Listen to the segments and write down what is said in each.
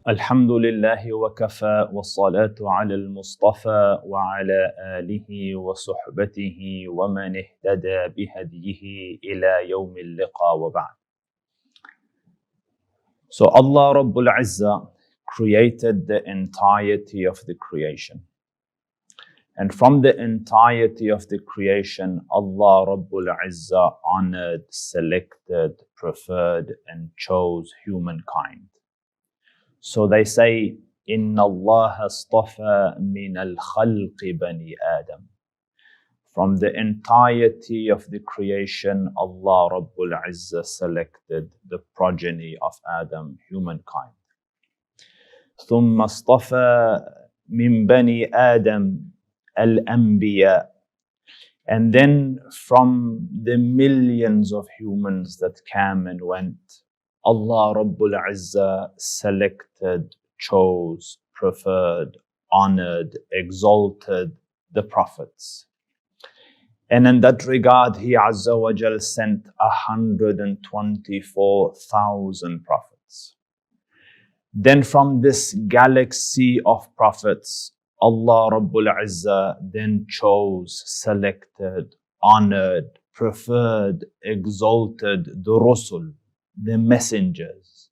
الحمد لله وكفى والصلاة على المصطفى وعلى آله وصحبته ومن اهتدى بهديه إلى يوم اللقاء وبعد. So Allah Rabbul Izzah created the entirety of the creation. And from the entirety of the creation, Allah Rabbul Izzah honored, selected, preferred, and chose humankind. So they say, Inna Allah astafa min al-khalqi bani Adam. From the entirety of the creation, Allah Rabbul Izzah selected the progeny of Adam, humankind. ثم اصطفى من بني آدم al-anbiya. And then from the millions of humans that came and went, Allah Rabbul Izzah selected, chose, preferred, honored, exalted the prophets. And in that regard, He Azza wa Jal sent 124,000 prophets. Then from this galaxy of prophets, Allah Rabbul Izzah then chose, selected, honored, preferred, exalted the Rusul, the messengers,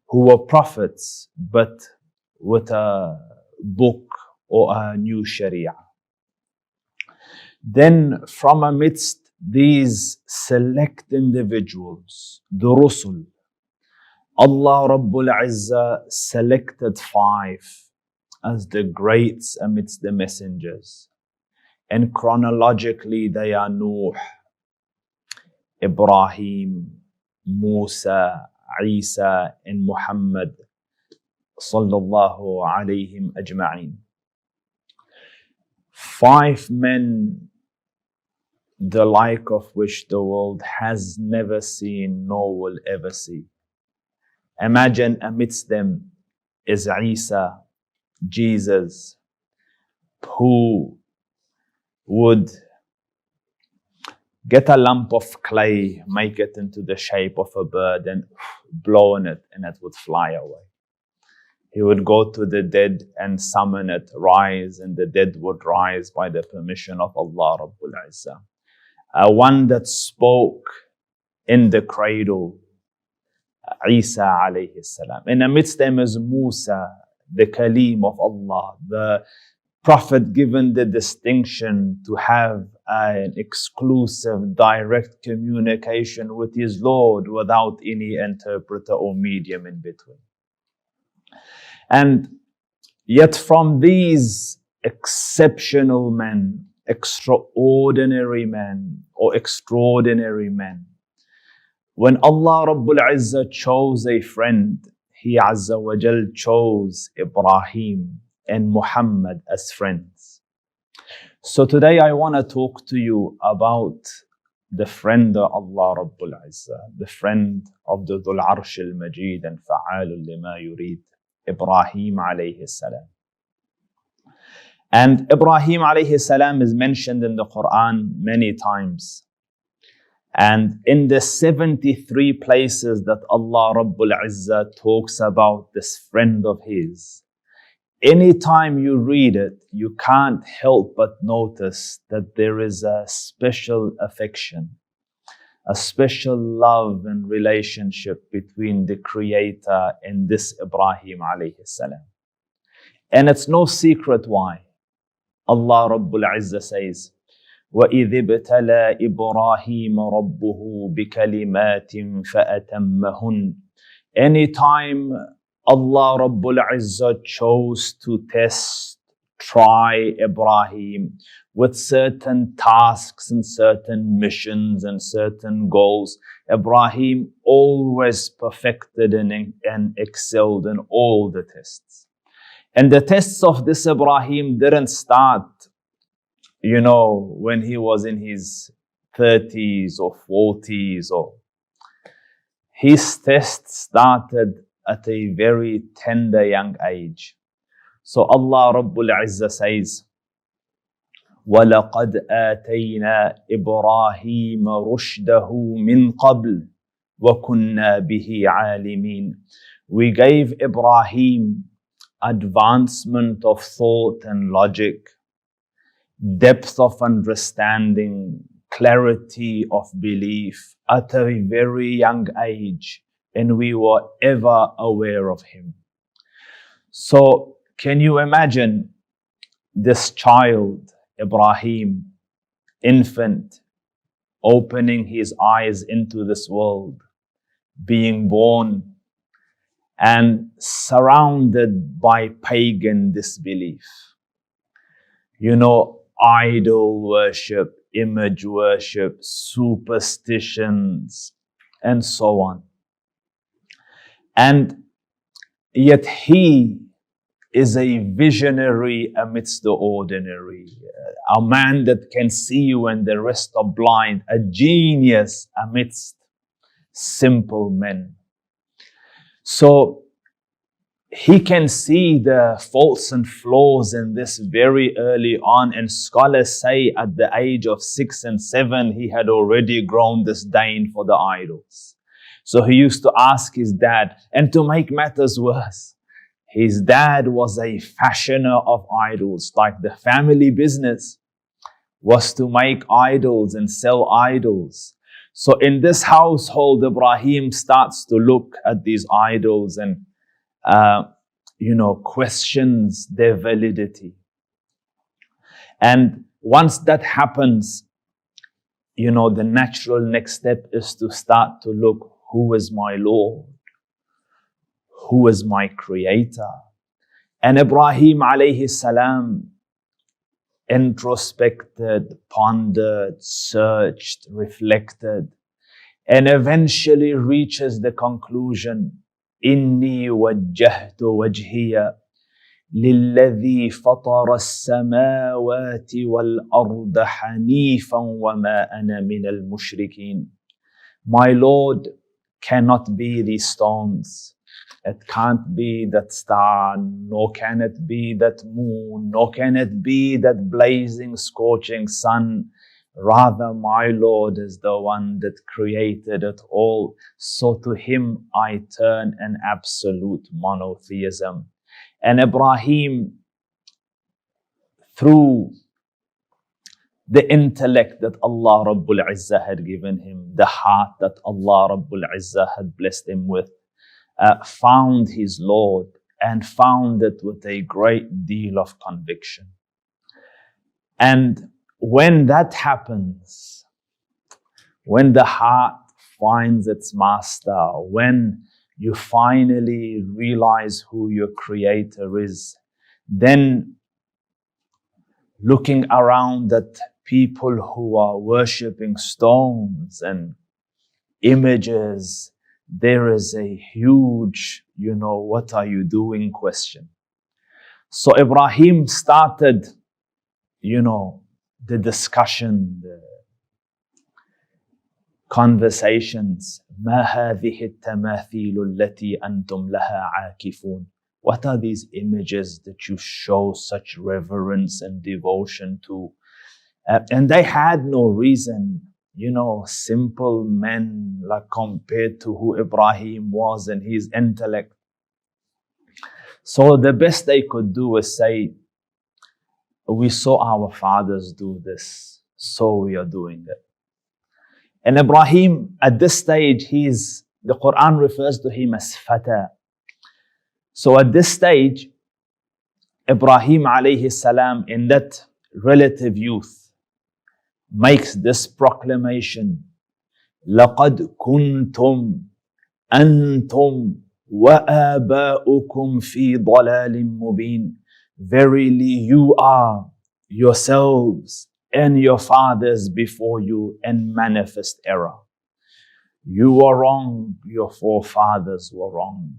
who were prophets, but with a book or a new Sharia. Then from amidst these select individuals, the Rusul, Allah Rabbul Izzah selected 5 as the greats amidst the messengers. And chronologically they are Nuh, Ibrahim, Musa, Isa, and Muhammad sallallahu alayhim ajma'in. 5 men, the like of which the world has never seen nor will ever see. Imagine amidst them is Isa, Jesus, who would get a lump of clay, make it into the shape of a bird and blow on it, and it would fly away. He would go to the dead and summon it, rise, and the dead would rise by the permission of Allah Rabbul Izzah. One that spoke in the cradle, Isa alayhi salam. And amidst them is Musa, the Kalim of Allah, the Prophet given the distinction to have an exclusive, direct communication with his Lord without any interpreter or medium in between. And yet from these exceptional men, extraordinary men, when Allah Rabbul Izzah chose a friend, He Azza wa Jal chose Ibrahim and Muhammad as friends. So today I want to talk to you about the friend of Allah Rabbul Izzah, the friend of the Dhul Arsh al-Majid and Fa'alul lima yurid, Ibrahim alayhi salam. And Ibrahim alayhi salam is mentioned in the Quran many times. And in the 73 places that Allah Rabbul Izzah talks about this friend of His, anytime you read it, you can't help but notice that there is a special affection, a special love and relationship between the Creator and this Ibrahim alayhi salam. And it's no secret why. Allah Rabbul Izzah says, وَإِذِ ابْتَلَى إِبْرَاهِيمَ رَبُّهُ بِكَلِمَاتٍ فَأَتَمَّهُنْ. Anytime Allah Rabbul Izzah chose to test, try Ibrahim with certain tasks and certain missions and certain goals, Ibrahim always perfected and excelled in all the tests. And the tests of this Ibrahim didn't start, when he was in his 30s or 40s. His test started at a very tender young age. So Allah Rabbul Izzah says, وَلَقَدْ آتَيْنَا إِبْرَاهِيمَ رُشْدَهُ مِنْ قَبْلِ وَكُنَّا بِهِ عَالِمِينَ. We gave Ibrahim advancement of thought and logic, depth of understanding, clarity of belief at a very young age, and we were ever aware of him. So can you imagine this child, Ibrahim, infant, opening his eyes into this world, being born and surrounded by pagan disbelief? You know, idol worship, image worship, superstitions, and so on. And yet he is a visionary amidst the ordinary, a man that can see when the rest are blind, a genius amidst simple men. So he can see the faults and flaws in this very early on, and scholars say at the age of 6 and 7 he had already grown disdain for the idols. So he used to ask his dad, and to make matters worse, his dad was a fashioner of idols, like the family business was to make idols and sell idols. So in this household, Ibrahim starts to look at these idols and questions their validity. And once that happens, the natural next step is to start to look, who is my Lord? Who is my Creator? And Ibrahim alayhi salam introspected, pondered, searched, reflected, and eventually reaches the conclusion, إني وجهت وجهي للذي فطر السماوات والأرض حنيفا وما أنا من المشركين. My Lord cannot be these stones. It can't be that star, nor can it be that moon, nor can it be that blazing, scorching sun. Rather, my Lord is the one that created it all. So to him I turn in absolute monotheism. And Ibrahim, through the intellect that Allah Rabbul Izzah had given him, the heart that Allah Rabbul Izzah had blessed him with, found his Lord, and found it with a great deal of conviction. And when that happens, when the heart finds its master, when you finally realize who your Creator is, then looking around at people who are worshipping stones and images, there is a huge, what are you doing question. So Ibrahim started, the discussion, the conversations. ما هذه التماثيل التي أنتم لها عاكفون? What are these images that you show such reverence and devotion to? And they had no reason, simple men, like compared to who Ibrahim was and his intellect. So the best they could do is say, we saw our fathers do this, so we are doing it. And Ibrahim, at this stage, the Quran refers to him as Fata. So at this stage, Ibrahim alayhi salam, in that relative youth, makes this proclamation, لَقَدْ كُنْتُمْ أَنْتُمْ وَآبَاؤُكُمْ فِي ضَلَالٍ مُبِينٍ. Verily you are yourselves and your fathers before you in manifest error. You were wrong, your forefathers were wrong.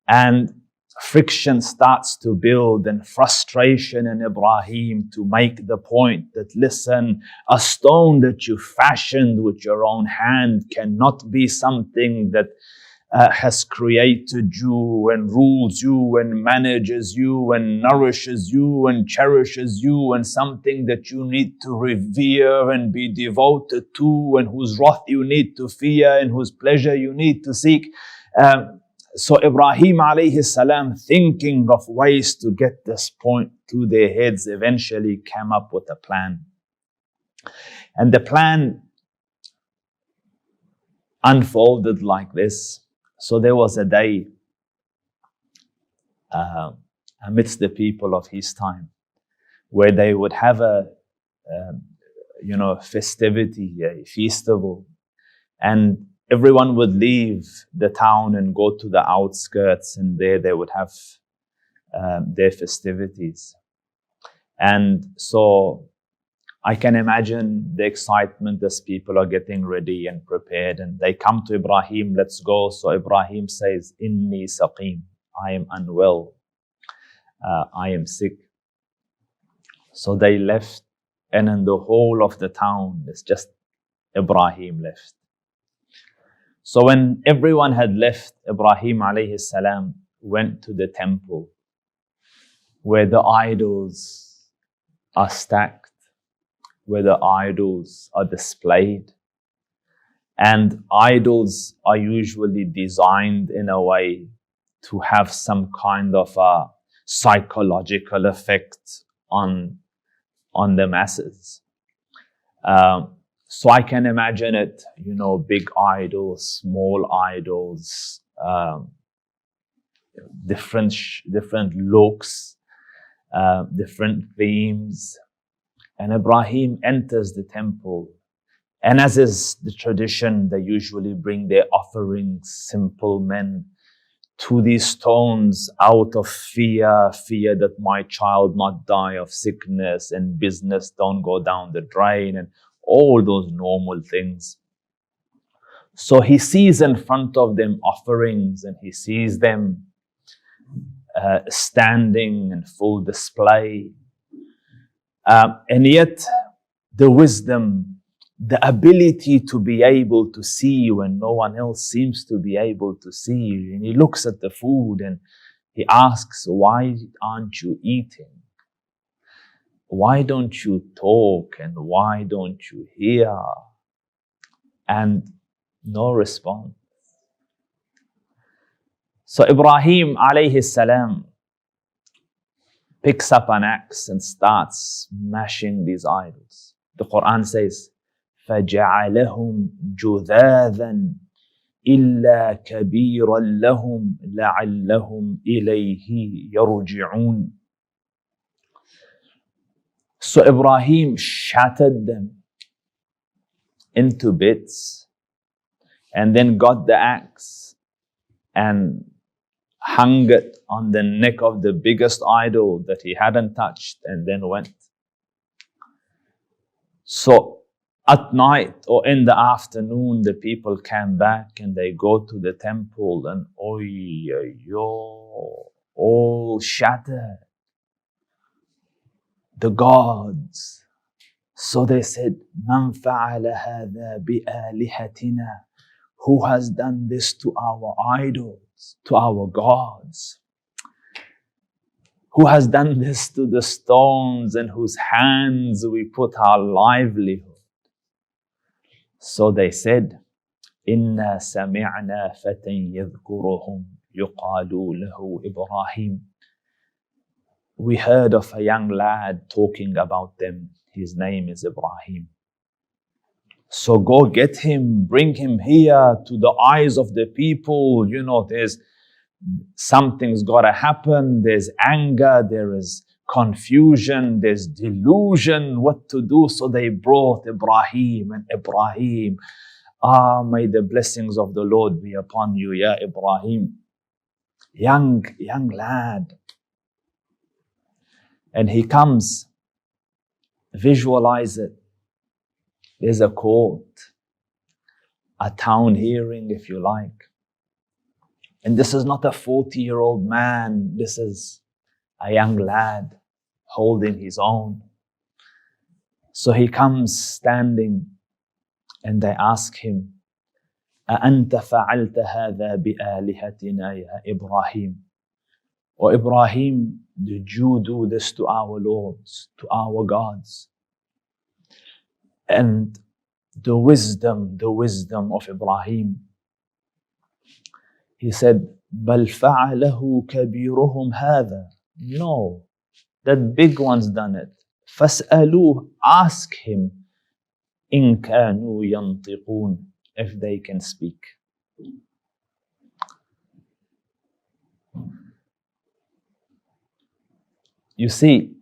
And friction starts to build and frustration in Ibrahim to make the point that, listen, a stone that you fashioned with your own hand cannot be something that has created you and rules you and manages you and nourishes you and cherishes you, and something that you need to revere and be devoted to, and whose wrath you need to fear and whose pleasure you need to seek. So Ibrahim alayhi salam, thinking of ways to get this point to their heads, eventually came up with a plan. And the plan unfolded like this. So there was a day amidst the people of his time where they would have a festivity, a festival, and everyone would leave the town and go to the outskirts, and there they would have their festivities. And so I can imagine the excitement as people are getting ready and prepared, and they come to Ibrahim, let's go. So Ibrahim says, Inni saqim, I am unwell, I am sick. So they left, and in the whole of the town, it's just Ibrahim left. So when everyone had left, Ibrahim alayhi salam went to the temple where the idols are stacked, where the idols are displayed. And idols are usually designed in a way to have some kind of a psychological effect on the masses. So I can imagine it, big idols, small idols, different looks, different themes. And Ibrahim enters the temple. And as is the tradition, they usually bring their offerings, simple men, to these stones out of fear that my child not die of sickness and business don't go down the drain and all those normal things. So he sees in front of them offerings, and he sees them standing in full display. And yet the wisdom, the ability to be able to see when no one else seems to be able to see. And he looks at the food and he asks, why aren't you eating? Why don't you talk? And why don't you hear? And no response. So Ibrahim alayhi salam picks up an axe and starts smashing these idols. The Quran says, فَجَعَلَهُمْ جُذَاذًا إِلَّا كَبِيرًا لَهُمْ لَعَلَّهُمْ إِلَيْهِ يَرْجِعُونَ. So Ibrahim shattered them into bits and then got the axe and hung it on the neck of the biggest idol that he hadn't touched, and then went. So at night or in the afternoon, the people came back and they go to the temple, and all shattered. The gods. So they said, Man fa'ala hadha bi'alihatina. Who has done this to our idols, to our gods? Who has done this to the stones in whose hands we put our livelihood? So they said, Inna sami'na fatan yadhkuruhum yuqalu lahu Ibrahim. We heard of a young lad talking about them. His name is Ibrahim. So go get him, bring him here to the eyes of the people. There's something's got to happen. There's anger, there is confusion, there's delusion, what to do. So they brought Ibrahim, and Ibrahim, may the blessings of the Lord be upon you, ya Ibrahim. Young lad. And he comes, visualize it. There's a court, a town hearing, if you like. And this is not a 40-year-old man. This is a young lad holding his own. So he comes standing, and they ask him, أَأَنْتَ فَعَلْتَ هَذَا بِآلِهَتِنَا يَا إِبْرَاهِيمُ? O Ibrahim, did you do this to our lords, to our gods? And the wisdom of Ibrahim. He said, بل فعله كبيرهم هذا. No, that big one's done it. فاسألوه, ask him, إن كانوا ينطقون, if they can speak. You see,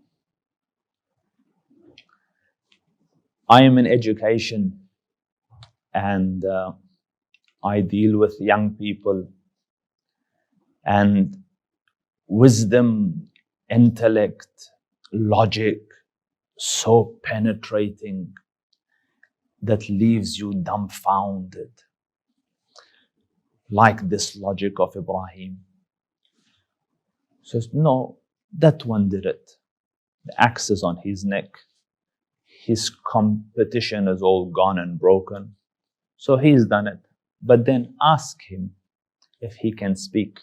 I am in education and I deal with young people, and wisdom, intellect, logic, so penetrating that leaves you dumbfounded. Like this logic of Ibrahim. Says, no, that one did it. The axe is on his neck. His competition is all gone and broken. So he's done it. But then ask him if he can speak.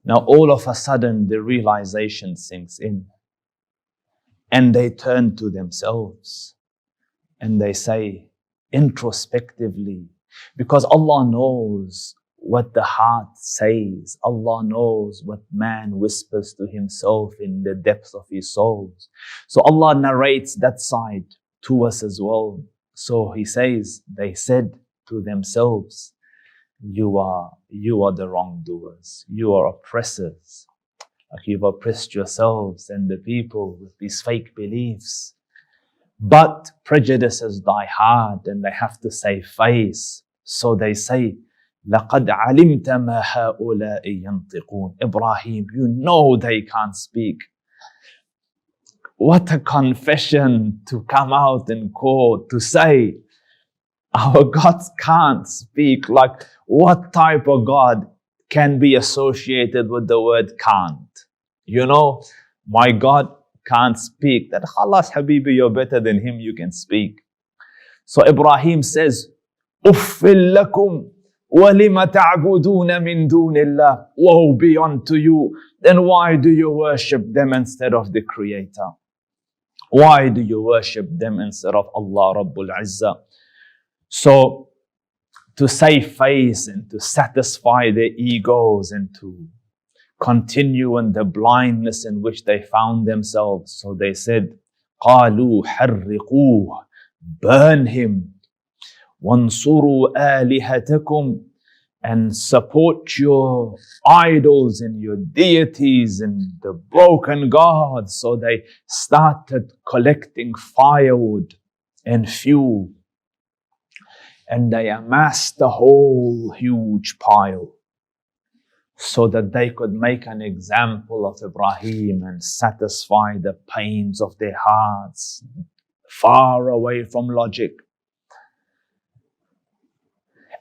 Now all of a sudden the realization sinks in. And they turn to themselves. And they say introspectively, because Allah knows what the heart says. Allah knows what man whispers to himself in the depths of his souls. So Allah narrates that side to us as well. So He says, they said to themselves, you are the wrongdoers. You are oppressors. Like you've oppressed yourselves and the people with these fake beliefs. But prejudices die hard and they have to save face. So they say, لَقَدْ عَلِمْتَ مَا هَؤُلَاءِ يَنْطِقُونَ. Ibrahim, you know they can't speak. What a confession to come out in court to say, our gods can't speak. Like, what type of God can be associated with the word can't? You know, my God can't speak. That khalas, Habibi, you're better than him, you can speak. So Ibrahim says, Uffil lakum walima ta'buduna min dunillah. Woe be unto you. Then why do you worship them instead of the Creator? Why do you worship them instead of Allah Rabbul Izzah? So to save face and to satisfy their egos and to continue in the blindness in which they found themselves. So they said, قَالُوا حَرِّقُوهُ, burn him. وَانْصُرُوا آلِهَتَكُمْ, and support your idols and your deities and the broken gods. So they started collecting firewood and fuel. And they amassed a whole huge pile, so that they could make an example of Ibrahim and satisfy the pains of their hearts, far away from logic.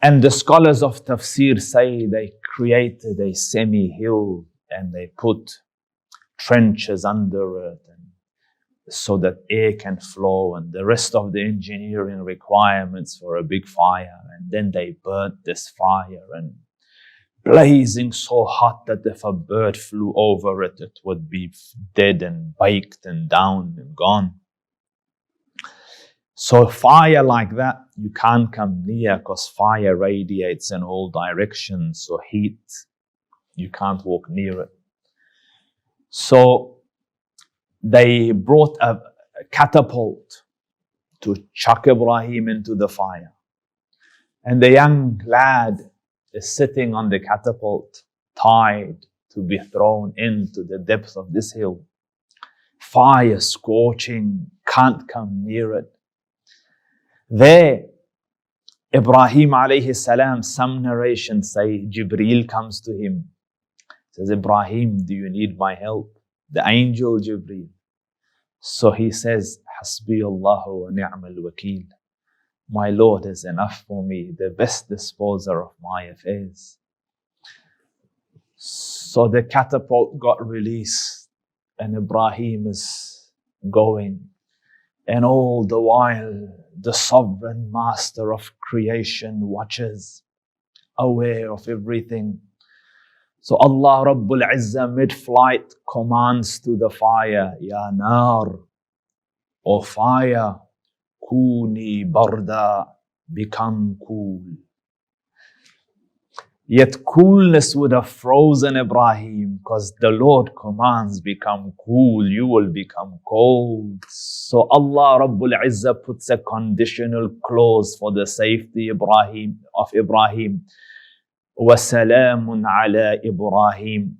And the scholars of tafsir say they created a semi-hill and they put trenches under it so that air can flow, and the rest of the engineering requirements for a big fire. And then they burnt this fire and blazing so hot that if a bird flew over it, it would be dead and baked and down and gone. So fire like that, you can't come near because fire radiates in all directions. So heat, you can't walk near it. So they brought a catapult to chuck Ibrahim into the fire. And the young lad is sitting on the catapult, tied to be thrown into the depths of this hill. Fire scorching, can't come near it. There, Ibrahim alayhi salam, some narrations say Jibreel comes to him. Says, Ibrahim, do you need my help? The angel Jibreel. So he says, Hasbi Allahu wa ni'mal wakeel. My Lord is enough for me, the best disposer of my affairs. So the catapult got released and Ibrahim is going. And all the while, the sovereign master of creation watches, aware of everything. So Allah Rabbul Izzah mid-flight commands to the fire, Ya nar, O fire, Kuni barda, become cool. Yet coolness would have frozen Ibrahim, because the Lord commands, become cool, you will become cold. So Allah Rabbul Izzah puts a conditional clause for the safety of Ibrahim. وَسَلَامٌ عَلَى Ibrahim,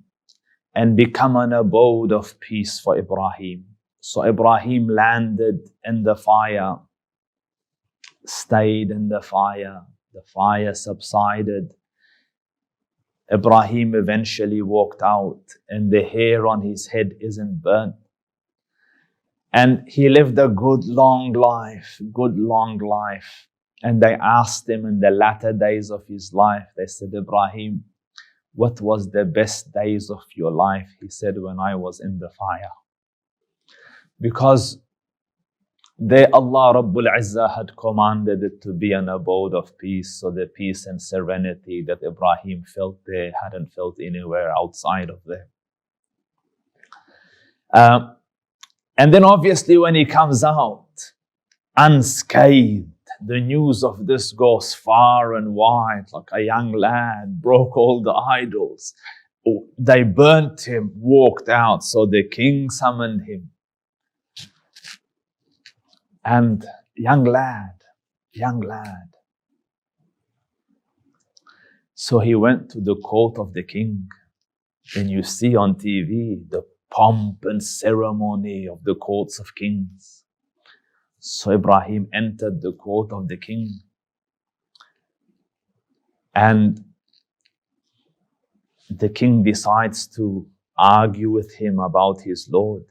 and become an abode of peace for Ibrahim. So Ibrahim landed in the fire, stayed in the fire subsided. Ibrahim eventually walked out, and the hair on his head isn't burnt. And he lived a good long life. And they asked him in the latter days of his life, they said, Ibrahim, what was the best days of your life? He said, when I was in the fire. Because there Allah Rabbul Izzah had commanded it to be an abode of peace. So the peace and serenity that Ibrahim felt there hadn't felt anywhere outside of there. And then obviously when he comes out unscathed, the news of this goes far and wide, like a young lad broke all the idols. They burnt him, walked out. So the king summoned him. And young lad. So he went to the court of the king. And you see on TV the pomp and ceremony of the courts of kings. So Ibrahim entered the court of the king. And the king decides to argue with him about his Lord.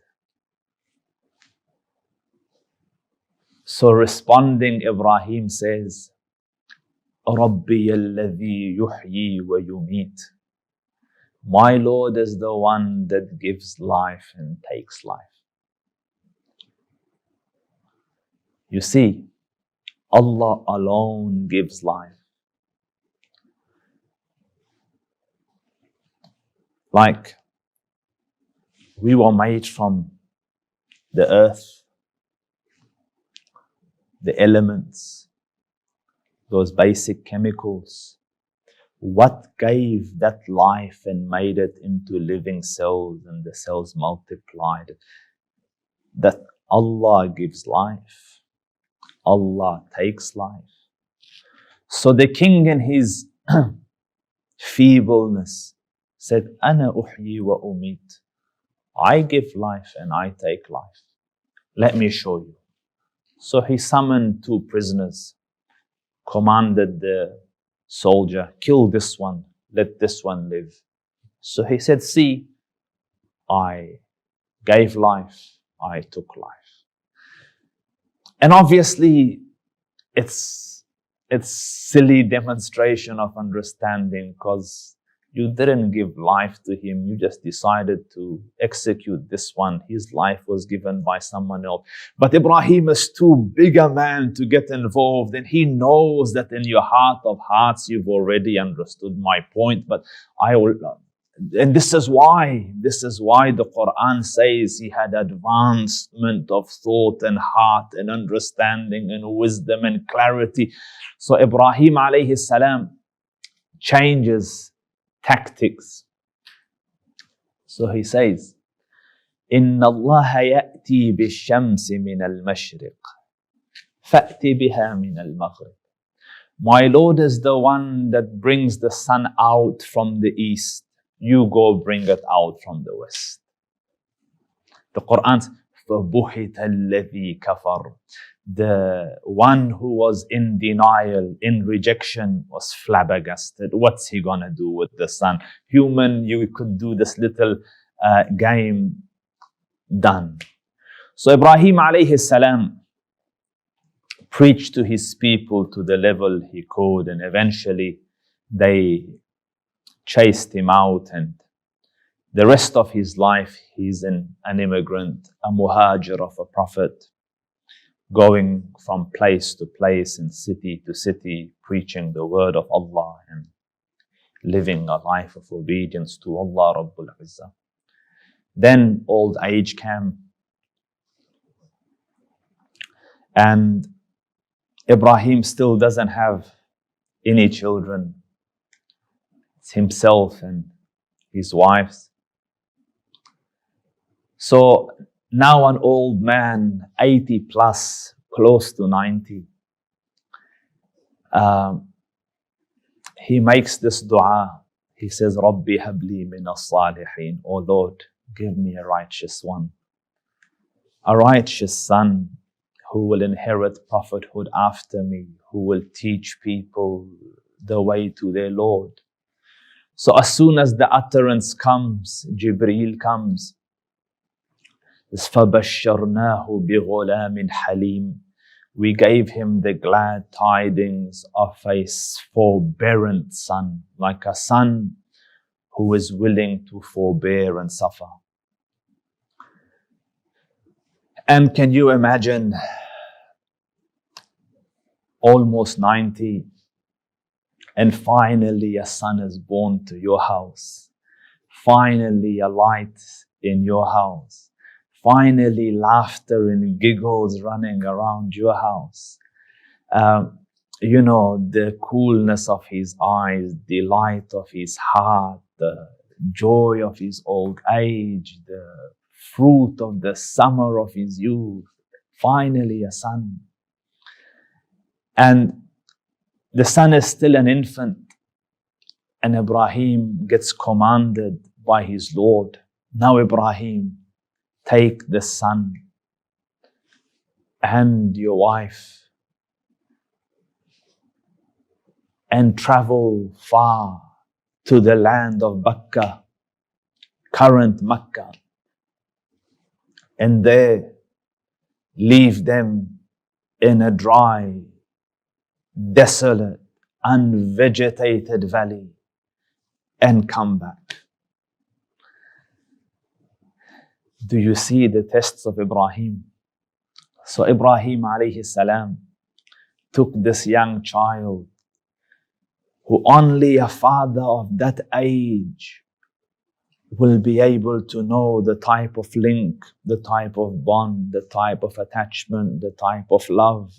So responding, Ibrahim says, رَبِّيَ الَّذِي يُحْيِي وَيُمِيتُ. My Lord is the one that gives life and takes life. You see, Allah alone gives life. Like we were made from the earth, the elements, those basic chemicals. What gave that life and made it into living cells, and the cells multiplied? That Allah gives life. Allah takes life. So the king in his feebleness said, Ana uhyi wa umit. I give life and I take life. Let me show you. So he summoned 2 prisoners, commanded the soldier, kill this one, let this one live. So he said, see, I gave life, I took life. And obviously, it's silly demonstration of understanding, because you didn't give life to him, you just decided to execute this one. His life was given by someone else. But Ibrahim is too big a man to get involved, and he knows that in your heart of hearts you've already understood my point, but I will... And this is why the Quran says he had advancement of thought and heart and understanding and wisdom and clarity. So Ibrahim alayhi salam changes tactics. So he says, إِنَّ اللَّهَ يَأْتِي بِالشَّمْسِ مِنَ الْمَشْرِقِ فَأْتِ بِهَا مِنَ الْمَغْرِبِ. My Lord is the one that brings the sun out from the east. You go bring it out from the west. The Quran says, فَبُهِتَ الَّذِي كَفَرَ. The one who was in denial, in rejection, was flabbergasted. What's he gonna do with the sun? Human, you could do this little game. Done. So Ibrahim alayhi salam preached to his people to the level he could, and eventually they chased him out, and the rest of his life he's an immigrant, a muhajir of a prophet, going from place to place and city to city, preaching the word of Allah and living a life of obedience to Allah Rabbul Izzah. Then old age came, and Ibrahim still doesn't have any children. himself and his wives. So now an old man, 80 plus, close to 90, he makes this dua. He says, Rabbi habli min as-salihin. Oh Lord, give me a righteous one, a righteous son who will inherit prophethood after me, who will teach people the way to their Lord. So as soon as the utterance comes, Jibreel comes. فَبَشَّرْنَاهُ بِغُلَامٍ حَلِيمٍ. We gave him the glad tidings of a forbearant son, like a son who is willing to forbear and suffer. And can you imagine, almost 90, and finally a son is born to your house. Finally a light in your house. Finally laughter and giggles running around your house. You know, the coolness of his eyes, the light of his heart, the joy of his old age, the fruit of the summer of his youth. Finally a son. And the son is still an infant, and Ibrahim gets commanded by his Lord. Now Ibrahim, take the son and your wife and travel far to the land of Mecca, current Mecca, and there leave them in a dry, desolate, unvegetated valley and come back. Do you see the tests of Ibrahim? So Ibrahim alayhi salam took this young child who only a father of that age will be able to know the type of link, the type of bond, the type of attachment, the type of love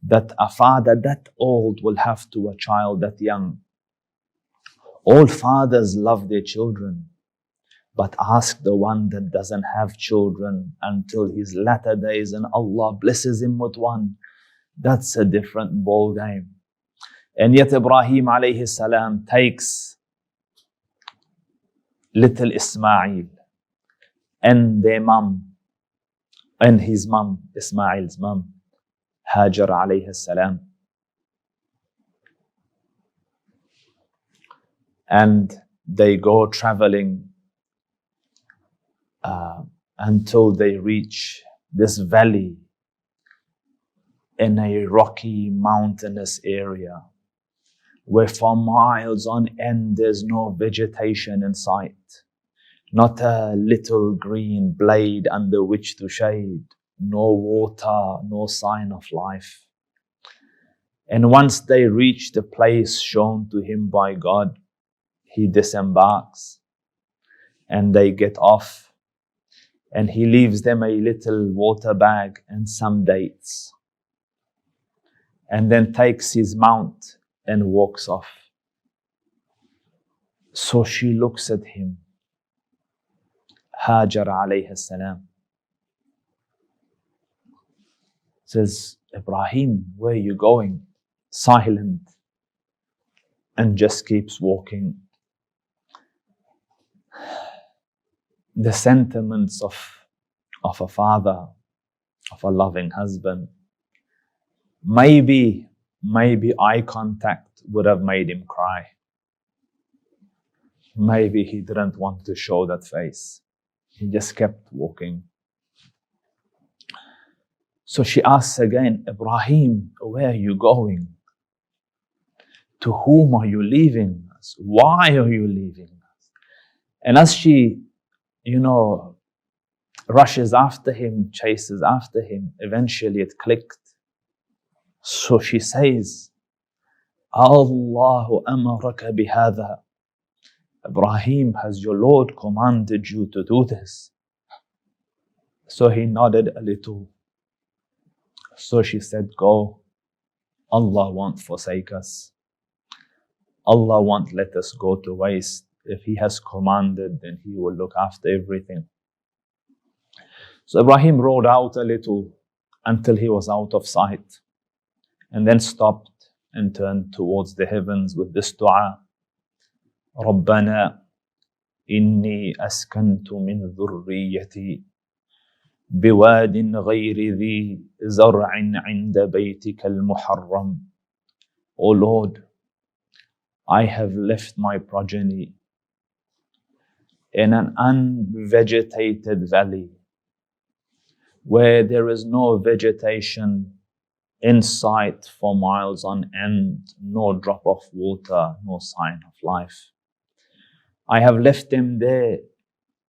that a father that old will have to a child that young. All fathers love their children, but ask the one that doesn't have children until his latter days and Allah blesses him with one. That's a different ball game. And yet Ibrahim alayhi salam takes little Ismail and their mom and his mom, Ismail's mom, Hajar alayhi salam. And they go traveling until they reach this valley in a rocky, mountainous area where for miles on end there's no vegetation in sight, not a little green blade under which to shade, no water, no sign of life. And once they reach the place shown to him by God, he disembarks and they get off, and he leaves them a little water bag and some dates, and then takes his mount and walks off. So she looks at him, Hajar alayhi salam, says, Ibrahim, where are you going? Silent, and just keeps walking. The sentiments of a father, of a loving husband. Maybe eye contact would have made him cry. Maybe he didn't want to show that face. He just kept walking. So she asks again, Ibrahim, where are you going? To whom are you leaving us? Why are you leaving us? And as she, rushes after him, chases after him, eventually it clicked. So she says, Allahu amaraka bihadha. Ibrahim, has your Lord commanded you to do this? So he nodded a little. So she said, go. Allah won't forsake us. Allah won't let us go to waste. If He has commanded, then He will look after everything. So Ibrahim rode out a little until he was out of sight, and then stopped and turned towards the heavens with this dua: رَبَّنَا إِنِّي أَسْكَنْتُ مِنْ ذُرِّيَّتِي بِوَادٍ غَيْرِ ذِي زَرْعٍ عِنْدَ بَيْتِكَ الْمُحَرَّمِ. O Lord, I have left my progeny in an unvegetated valley where there is no vegetation in sight for miles on end, no drop of water, no sign of life. I have left them there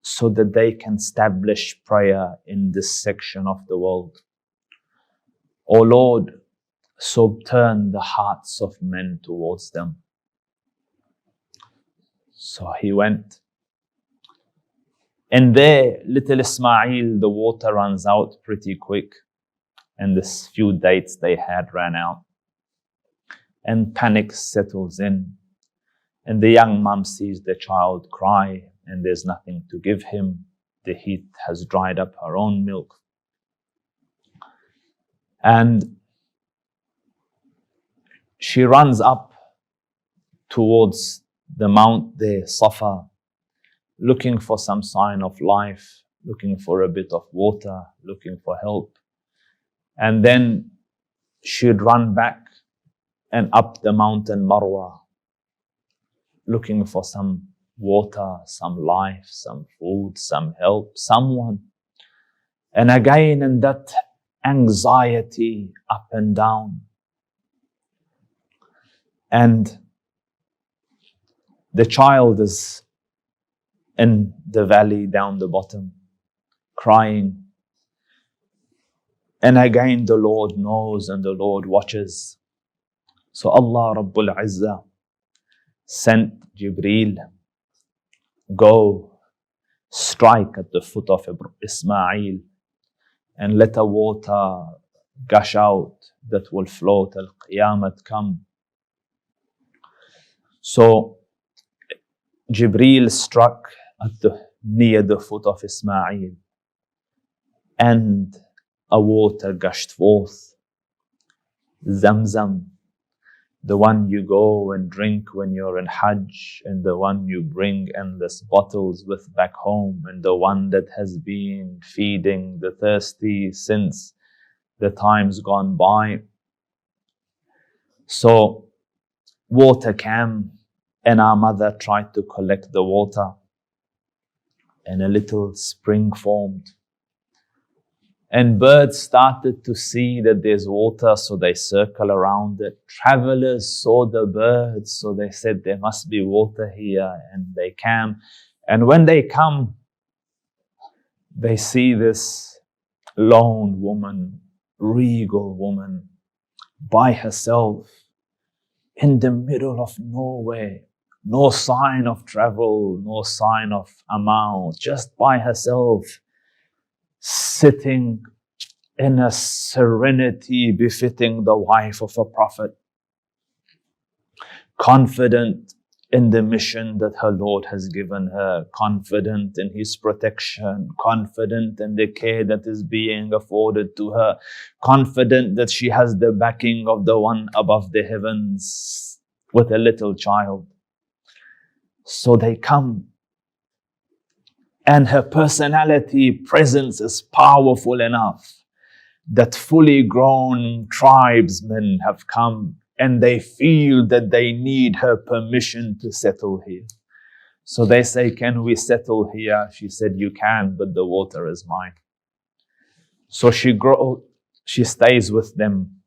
so that they can establish prayer in this section of the world. O Lord, so turn the hearts of men towards them. So he went. And there, little Ismail, the water runs out pretty quick. And this few dates they had ran out. And panic settles in. And the young mum sees the child cry, and there's nothing to give him. The heat has dried up her own milk. And she runs up towards the mount there, Safa, looking for some sign of life, looking for a bit of water, looking for help. And then she'd run back and up the mountain Marwa, looking for some water, some life, some food, some help, someone. And again, in that anxiety up and down. And the child is in the valley down the bottom, crying. And again, the Lord knows and the Lord watches. So Allah Rabbul Izzah sent Jibreel, go strike at the foot of Ismail and let a water gush out that will flow till Qiyamah come. So Jibreel struck near the foot of Ismail, and a water gushed forth. Zamzam, the one you go and drink when you're in Hajj, and the one you bring endless bottles with back home, and the one that has been feeding the thirsty since the times gone by. So water came, and our mother tried to collect the water, and a little spring formed. And birds started to see that there's water, so they circle around it. Travelers saw the birds, so they said there must be water here, and they came. And when they come, they see this lone woman, regal woman, by herself, in the middle of nowhere. No sign of travel, no sign of amount, just by herself, sitting in a serenity befitting the wife of a prophet, confident in the mission that her Lord has given her, confident in His protection, confident in the care that is being afforded to her, confident that she has the backing of the one above the heavens with a little child. So they come, and her personality, presence is powerful enough that fully grown tribesmen have come, and they feel that they need her permission to settle here. So they say, can we settle here? She said, you can, but the water is mine. So she stays with them.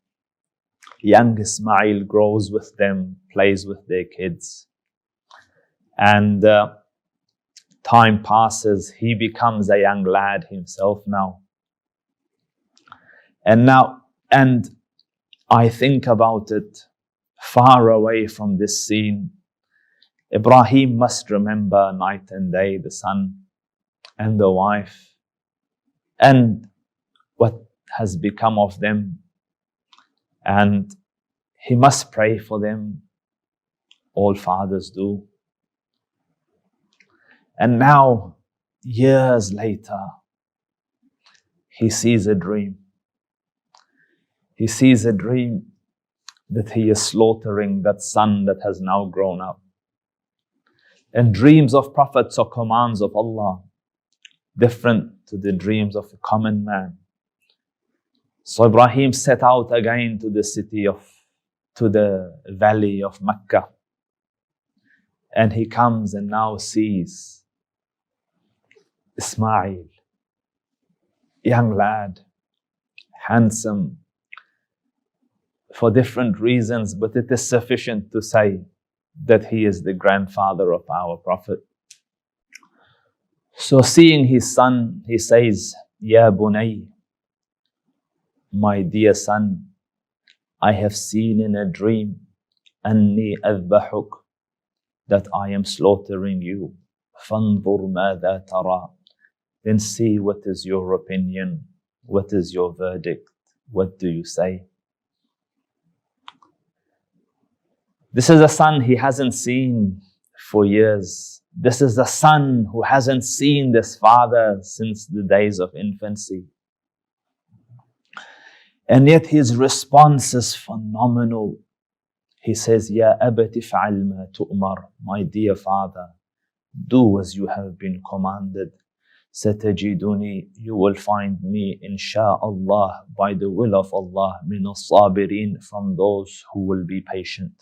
Young Ismail grows with them, plays with their kids. And time passes, he becomes a young lad himself now. And I think about it, far away from this scene, Ibrahim must remember night and day the son and the wife and what has become of them. And he must pray for them. All fathers do. And now, years later, he sees a dream. He sees a dream that he is slaughtering that son that has now grown up. And dreams of prophets are commands of Allah, different to the dreams of a common man. So Ibrahim set out again to the valley of Mecca. And he comes and now sees Ismail, young lad, handsome, for different reasons, but it is sufficient to say that he is the grandfather of our Prophet. So seeing his son, he says, Ya Bunay, my dear son, I have seen in a dream, Anni adbahuk, that I am slaughtering you. Fanzur madha tara. Then see what is your opinion, what is your verdict, what do you say? This is a son he hasn't seen for years. This is a son who hasn't seen this father since the days of infancy. And yet his response is phenomenal. He says, Ya abati fa'al ma tu'mar, my dear father, do as you have been commanded. Satajiduni, you will find me, insha'Allah, by the will of Allah, min as-sabirin, from those who will be patient.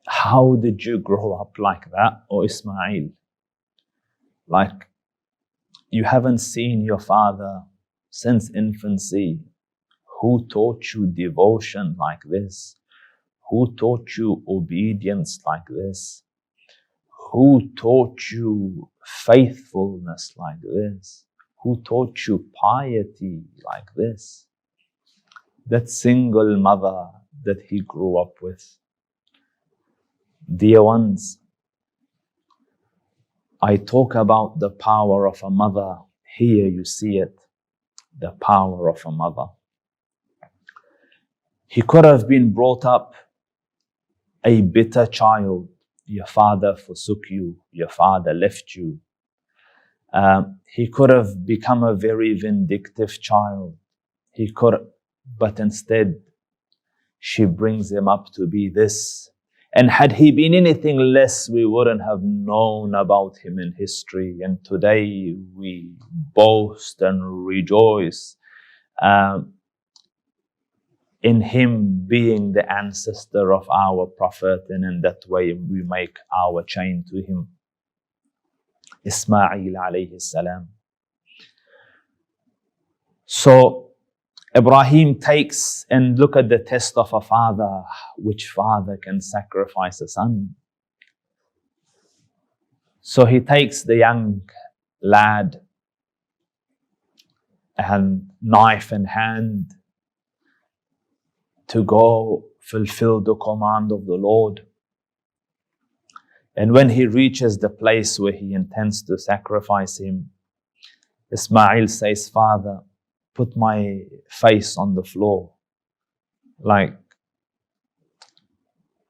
How did you grow up like that, O Ismail? Like, you haven't seen your father since infancy. Who taught you devotion like this? Who taught you obedience like this? Who taught you faithfulness like this? Who taught you piety like this? That single mother that he grew up with. Dear ones, I talk about the power of a mother. Here you see it, the power of a mother. He could have been brought up a bitter child. Your father forsook you, your father left you. He could have become a very vindictive child. But instead, she brings him up to be this. And had he been anything less, we wouldn't have known about him in history. And today we boast and rejoice in him being the ancestor of our Prophet. And in that way we make our chain to him. Ismail alayhi salam. So Ibrahim takes and look at the test of a father. Which father can sacrifice a son? So he takes the young lad and knife in hand to go fulfill the command of the Lord. And when he reaches the place where he intends to sacrifice him, Ismail says, Father, put my face on the floor, like,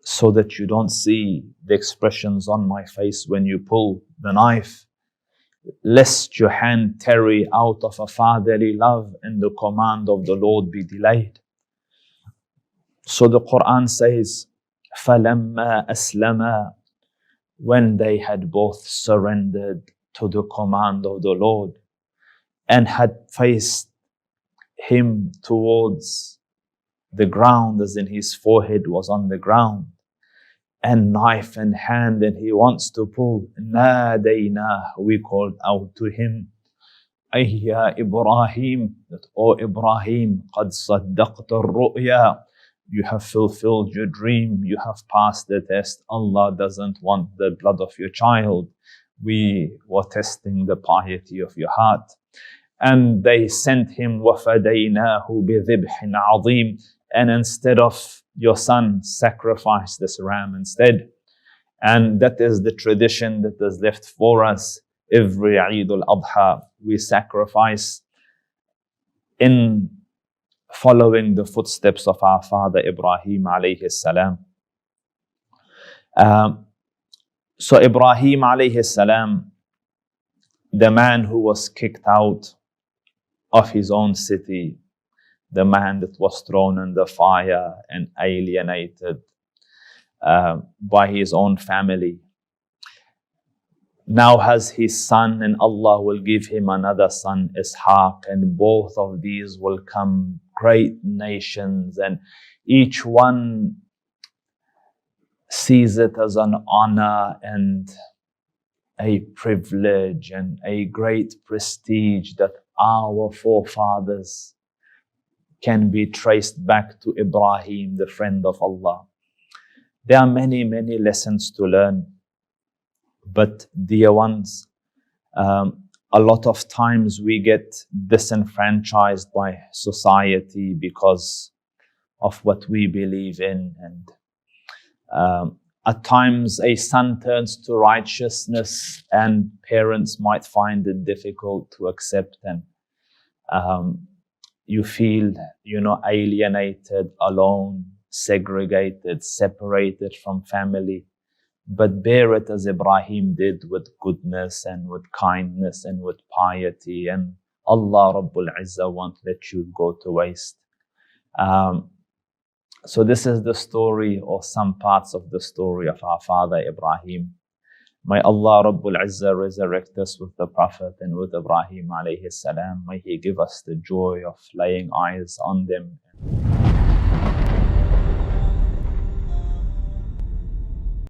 so that you don't see the expressions on my face when you pull the knife, lest your hand tarry out of a fatherly love and the command of the Lord be delayed. So the Quran says, فَلَمَّا أَسْلَمَا, when they had both surrendered to the command of the Lord and had faced him towards the ground, as in his forehead was on the ground, and knife in hand, and he wants to pull, نَادَيْنَاهُ, we called out to him, أَيْ يَا إِبْرَاهِيمُ, that, O Ibrahim, قَدْ صَدَّقْتَ الرُّؤْيَا, you have fulfilled your dream, you have passed the test. Allah doesn't want the blood of your child. We were testing the piety of your heart. And they sent him, وَفَدَيْنَاهُ بِذِبْحٍ عَظِيمٍ, and instead of your son, sacrifice this ram instead. And that is the tradition that is left for us. Every Eid al-Adha, we sacrifice in following the footsteps of our father Ibrahim alayhi salam. So Ibrahim alayhi salam, the man who was kicked out of his own city, the man that was thrown in the fire and alienated by his own family, now has his son, and Allah will give him another son, Ishaq, and both of these will come great nations, and each one sees it as an honor and a privilege and a great prestige that our forefathers can be traced back to Ibrahim, the friend of Allah. There are many, many lessons to learn. But dear ones, a lot of times we get disenfranchised by society because of what we believe in. And at times a son turns to righteousness and parents might find it difficult to accept, and you feel, alienated, alone, segregated, separated from family. But bear it as Ibrahim did, with goodness and with kindness and with piety, and Allah Rabbul Izzah won't let you go to waste. So this is the story, or some parts of the story, of our father Ibrahim. May Allah Rabbul Izzah resurrect us with the Prophet and with Ibrahim alayhi salam. May He give us the joy of laying eyes on them.